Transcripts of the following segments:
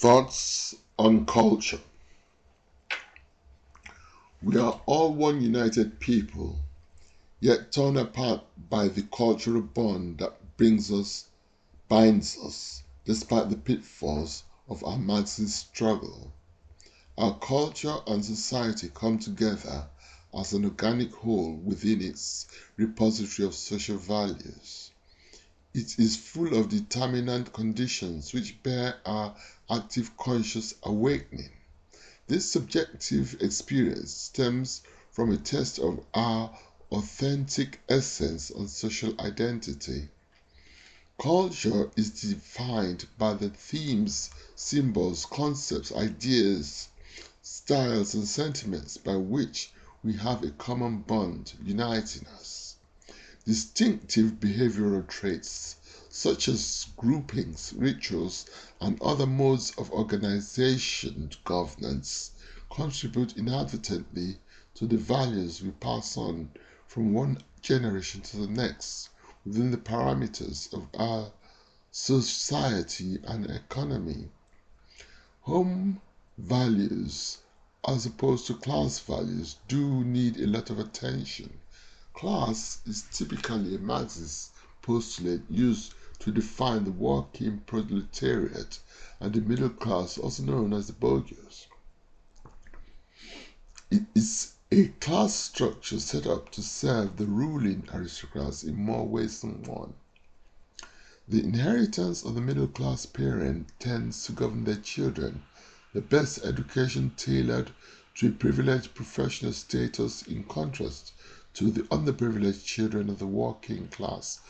Thoughts on culture. We are all one united people, yet torn apart by the cultural bond that binds us, despite the pitfalls of our Marxist struggle. Our culture and society come together as an organic whole within its repository of social values. It is full of determinant conditions which bear our active conscious awakening. This subjective experience stems from a test of our authentic essence and social identity. Culture is defined by the themes, symbols, concepts, ideas, styles, and sentiments by which we have a common bond uniting us. Distinctive behavioral traits, such as groupings, rituals, and other modes of organization governance, contribute inadvertently to the values we pass on from one generation to the next within the parameters of our society and economy. Home values, as opposed to class values, do need a lot of attention. Class is typically a Marxist postulate used to define the working proletariat and the middle class, also known as the bourgeois. It is a class structure set up to serve the ruling aristocrats in more ways than one. The inheritance of the middle class parent tends to govern their children, the best education tailored to a privileged professional status in contrast to the underprivileged children of the working class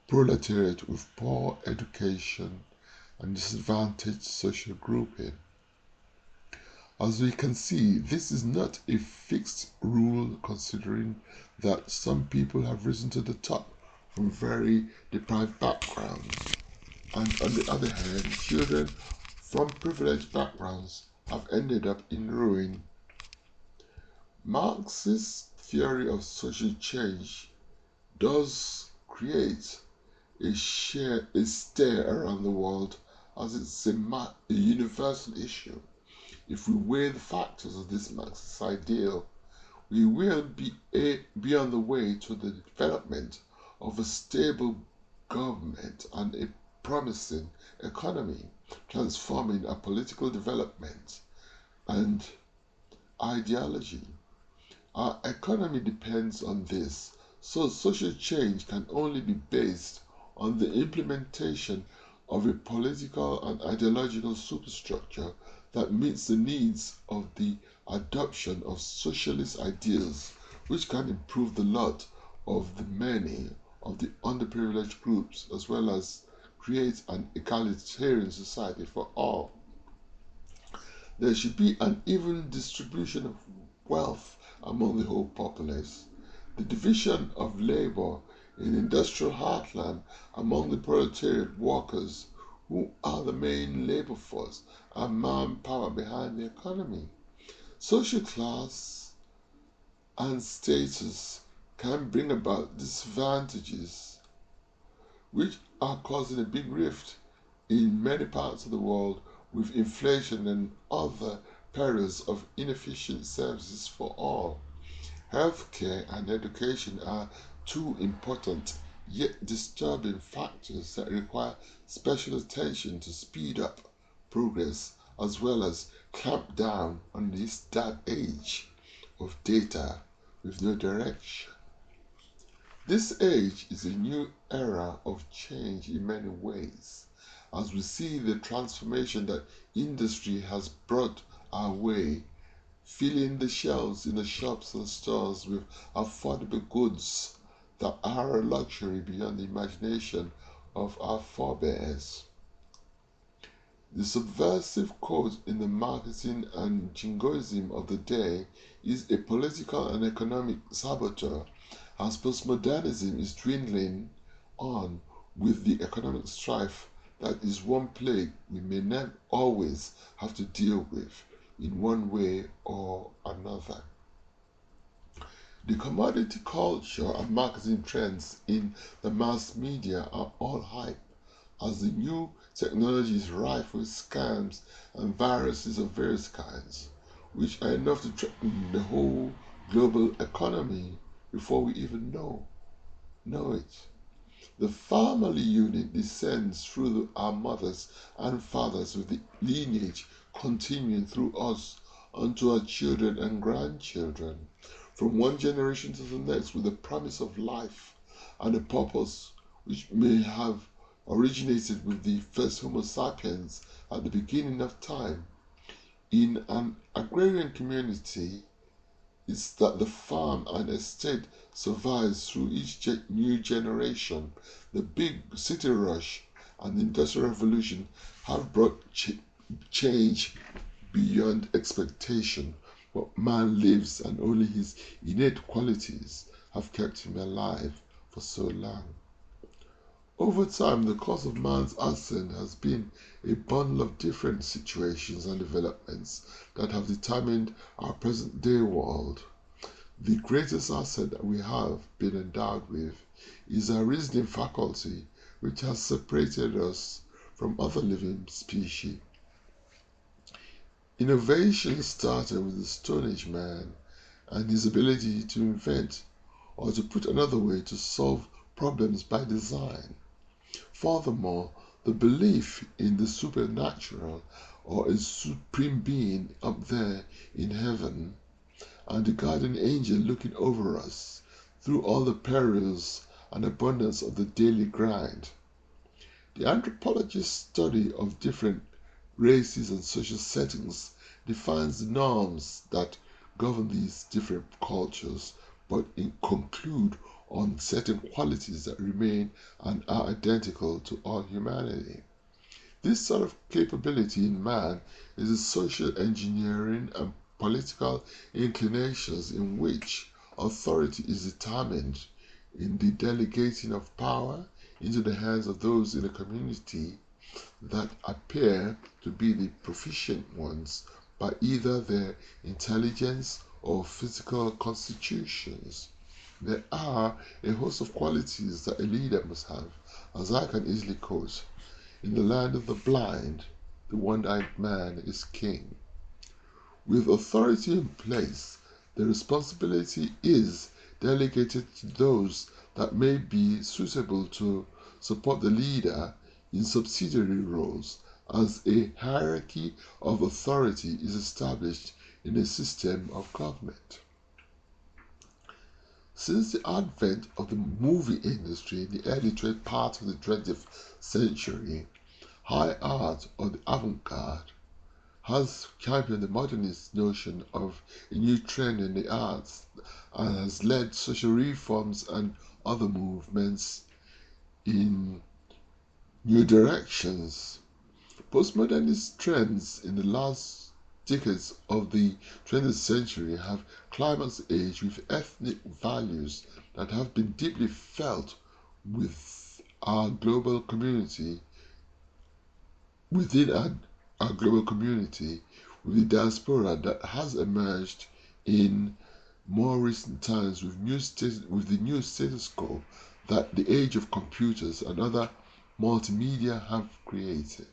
proletariat with poor education and disadvantaged social grouping. As we can see, this is not a fixed rule, considering that some people have risen to the top from very deprived backgrounds, and on the other hand, children from privileged backgrounds have ended up in ruin. Marxist theory of social change does create a stare around the world, as it's a universal issue. If we weigh the factors of this Marxist ideal, we will be on the way to the development of a stable government and a promising economy, transforming our political development and ideology. Our economy depends on this, so social change can only be based on the implementation of a political and ideological superstructure that meets the needs of the adoption of socialist ideals, which can improve the lot of the many of the underprivileged groups, as well as create an egalitarian society for all. There should be an even distribution of wealth among the whole populace. The division of labor in industrial heartland among the proletariat workers, who are the main labor force and manpower behind the economy. Social class and status can bring about disadvantages which are causing a big rift in many parts of the world, with inflation and other perils of inefficient services for all. Healthcare and education are two important yet disturbing factors that require special attention to speed up progress, as well as clamp down on this dark age of data with no direction. This age is a new era of change in many ways, as we see the transformation that industry has brought our way, filling the shelves in the shops and stores with affordable goods that are a luxury beyond the imagination of our forebears. The subversive quote in the marketing and jingoism of the day is a political and economic saboteur, as postmodernism is dwindling on with the economic strife that is one plague we may not always have to deal with in one way or another. The commodity culture and marketing trends in the mass media are all hype, as the new technology is rife with scams and viruses of various kinds, which are enough to threaten the whole global economy before we even know it. The family unit descends through our mothers and fathers, with the lineage continuing through us unto our children and grandchildren, from one generation to the next, with the promise of life and a purpose which may have originated with the first Homo sapiens at the beginning of time. In an agrarian community, it's that the farm and estate survives through each new generation. The big city rush and the industrial revolution have brought change beyond expectation, but man lives and only his innate qualities have kept him alive for so long. Over time, the cause of man's ascent has been a bundle of different situations and developments that have determined our present day world. The greatest asset that we have been endowed with is our reasoning faculty, which has separated us from other living species. Innovation started with the Stone Age man and his ability to invent, or to put another way, to solve problems by design. Furthermore, the belief in the supernatural, or a supreme being up there in heaven, and the guardian angel looking over us through all the perils and abundance of the daily grind. The anthropologist's study of different races and social settings defines the norms that govern these different cultures, but conclude on certain qualities that remain and are identical to all humanity. This sort of capability in man is the social engineering and political inclinations in which authority is determined in the delegating of power into the hands of those in a community that appear to be the proficient ones by either their intelligence or physical constitutions. There are a host of qualities that a leader must have, as I can easily quote: in the land of the blind, the one-eyed man is king. With authority in place, the responsibility is delegated to those that may be suitable to support the leader in subsidiary roles, as a hierarchy of authority is established in a system of government. Since the advent of the movie industry in the early part of the 20th century, high art, or the avant-garde, has championed the modernist notion of a new trend in the arts and has led social reforms and other movements in new directions. Postmodernist trends in the last decades of the 20th century have climaxed age with ethnic values that have been deeply felt with our global community, within our global community, with the diaspora that has emerged in more recent times with the new status quo that the age of computers and other multimedia have created.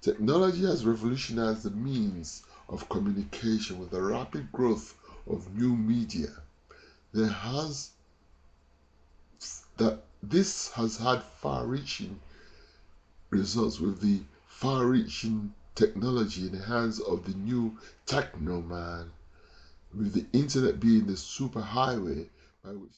Technology has revolutionized the means of communication with the rapid growth of new media. This has had far-reaching results, with the far-reaching technology in the hands of the new techno man, with the internet being the superhighway by which